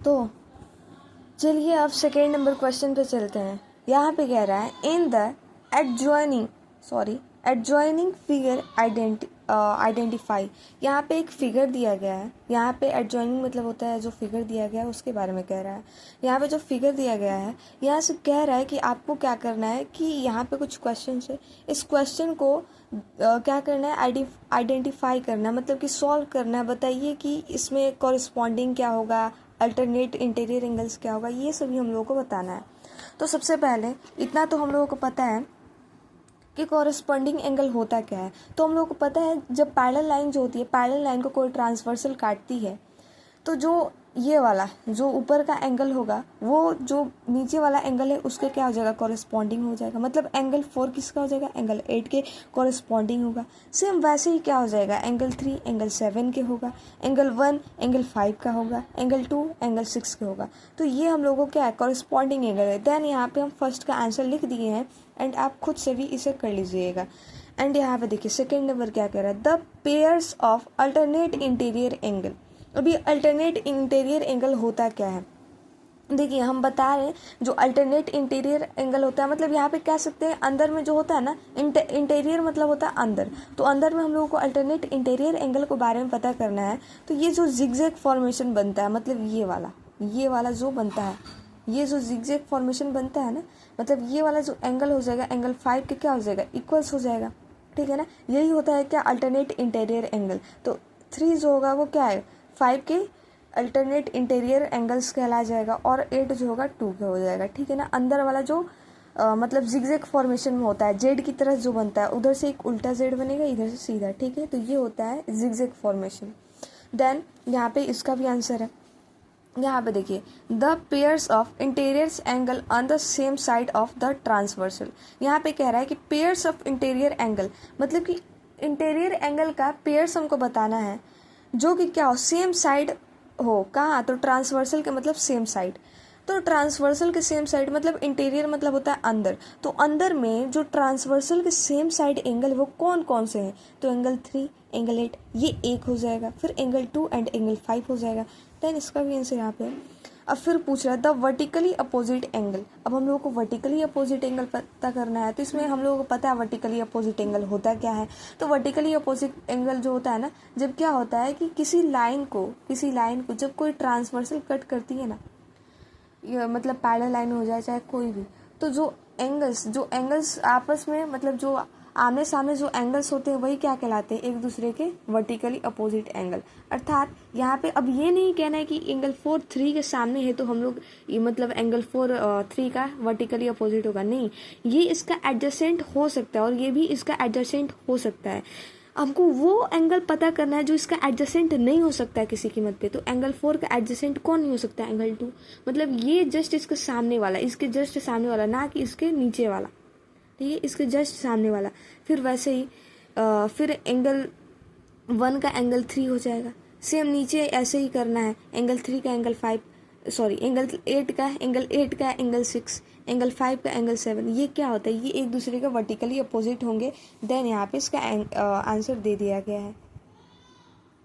तो चलिए अब सेकेंड नंबर क्वेश्चन पे चलते हैं। यहाँ पे कह रहा है in the adjoining figure identify. यहाँ पे एक फिगर दिया गया है। यहाँ पे एडजॉइनिंग मतलब होता है जो फिगर दिया गया है उसके बारे में कह रहा है। यहाँ पे जो फिगर दिया गया है यहाँ से कह रहा है कि आपको क्या करना है कि यहाँ पे कुछ क्वेश्चन है, इस क्वेश्चन को क्या करना है, आइडेंटिफाई करना है, मतलब कि सॉल्व करना है। बताइए कि इसमें कॉरस्पॉन्डिंग क्या होगा, अल्टरनेट इंटीरियर एंगल्स क्या होगा, ये सभी हम लोगों को बताना है। तो सबसे पहले इतना तो हम लोगों को पता है कि कॉरस्पॉन्डिंग एंगल होता क्या है। तो हम लोगों को पता है जब पैरेलल लाइन जो होती है, पैरेलल लाइन को कोई ट्रांसवर्सल काटती है तो जो ये वाला जो ऊपर का एंगल होगा वो जो नीचे वाला एंगल है उसके क्या हो जाएगा, कॉरस्पॉन्डिंग हो जाएगा। मतलब एंगल 4 किसका हो जाएगा, एंगल 8 के कॉरस्पॉन्डिंग होगा। सेम वैसे ही क्या हो जाएगा, एंगल 3 एंगल 7 के होगा, एंगल 1 एंगल 5 का होगा, एंगल 2 एंगल 6 के होगा। तो ये हम लोगों को क्या है, कॉरस्पॉन्डिंग एंगल है। देन यहाँ पे हम फर्स्ट का आंसर लिख दिए हैं एंड आप खुद से भी इसे कर लीजिएगा। एंड यहाँ पे देखिए सेकेंड नंबर क्या कह रहा है, the pairs of alternate interior angle. अभी अल्टरनेट इंटीरियर एंगल होता क्या है, देखिए हम बता रहे हैं जो अल्टरनेट इंटीरियर एंगल होता है मतलब यहाँ पे कह सकते हैं अंदर में जो होता है ना, इंटीरियर मतलब होता है अंदर। तो अंदर में हम लोगों को अल्टरनेट इंटीरियर एंगल के बारे में पता करना है। तो ये जो जिगजैग फॉर्मेशन बनता है, मतलब ये वाला जो बनता है, ये जो जिगजैग फॉर्मेशन बनता है ना, मतलब ये वाला जो एंगल हो जाएगा एंगल 5 के क्या हो जाएगा, इक्वल्स हो जाएगा। ठीक है ना, यही होता है क्या, अल्टरनेट इंटीरियर एंगल। तो 3 जो होगा वो क्या है, 5 के अल्टरनेट इंटीरियर एंगल्स कहला जाएगा और 8 जो होगा 2 का हो जाएगा। ठीक है ना, अंदर वाला जो मतलब जिगजैग फॉर्मेशन में होता है, जेड की तरह जो बनता है, उधर से एक उल्टा जेड बनेगा, इधर से सीधा। ठीक है, तो ये होता है जिगजैग फॉर्मेशन। देन यहाँ पे इसका भी आंसर है। यहाँ पे देखिए the pairs of interiors angle on the same side of the transversal. यहाँ पे कह रहा है कि पेयर्स ऑफ इंटीरियर एंगल मतलब कि इंटीरियर एंगल का पेयर्स हमको बताना है जो कि क्या हो, सेम साइड हो। कहाँ, तो ट्रांसवर्सल के मतलब सेम साइड। तो ट्रांसवर्सल के सेम साइड मतलब इंटीरियर मतलब होता है अंदर। तो अंदर में जो ट्रांसवर्सल के सेम साइड एंगल वो कौन कौन से हैं, तो एंगल 3 एंगल 8 ये एक हो जाएगा, फिर एंगल 2 एंड एंगल 5 हो जाएगा। देन इसका भी आंसर यहाँ पे। अब फिर पूछ रहा है द वर्टिकली अपोजिट एंगल। अब हम लोगों को वर्टिकली अपोजिट एंगल पता करना है। तो इसमें हम लोगों को पता है वर्टिकली अपोजिट एंगल होता क्या है। तो वर्टिकली अपोजिट एंगल जो होता है ना, जब क्या होता है कि किसी लाइन को जब कोई ट्रांसवर्सल कट करती है ना, ये मतलब पैरेलल लाइन हो जाए चाहे कोई भी, तो जो एंगल्स आपस में मतलब जो आमने सामने जो एंगल्स होते हैं वही क्या कहलाते हैं, एक दूसरे के वर्टिकली अपोजिट एंगल। अर्थात यहाँ पे अब ये नहीं कहना है कि एंगल 4 3 के सामने है तो हम लोग ये मतलब एंगल 4 3 का वर्टिकली अपोजिट होगा, नहीं, ये इसका एडजेसेंट हो सकता है और ये भी इसका एडजेसेंट हो सकता है। हमको वो एंगल पता करना है जो इसका एडजेसेंट नहीं हो सकता है किसी कीमत पे। तो एंगल 4 का एडजेसेंट कौन नहीं हो सकता है, एंगल 2। मतलब ये जस्ट इसके सामने वाला, इसके जस्ट सामने वाला, ना कि इसके नीचे वाला। ठीक है, इसके जस्ट सामने वाला। फिर वैसे ही फिर एंगल 1 का एंगल 3 हो जाएगा। सेम नीचे ऐसे ही करना है, एंगल 3 का एंगल 5, एंगल 8 का एंगल 6, एंगल 5 का एंगल 7। ये क्या होता है, ये एक दूसरे के वर्टिकली अपोजिट होंगे। देन यहाँ पे इसका आंसर दे दिया गया है।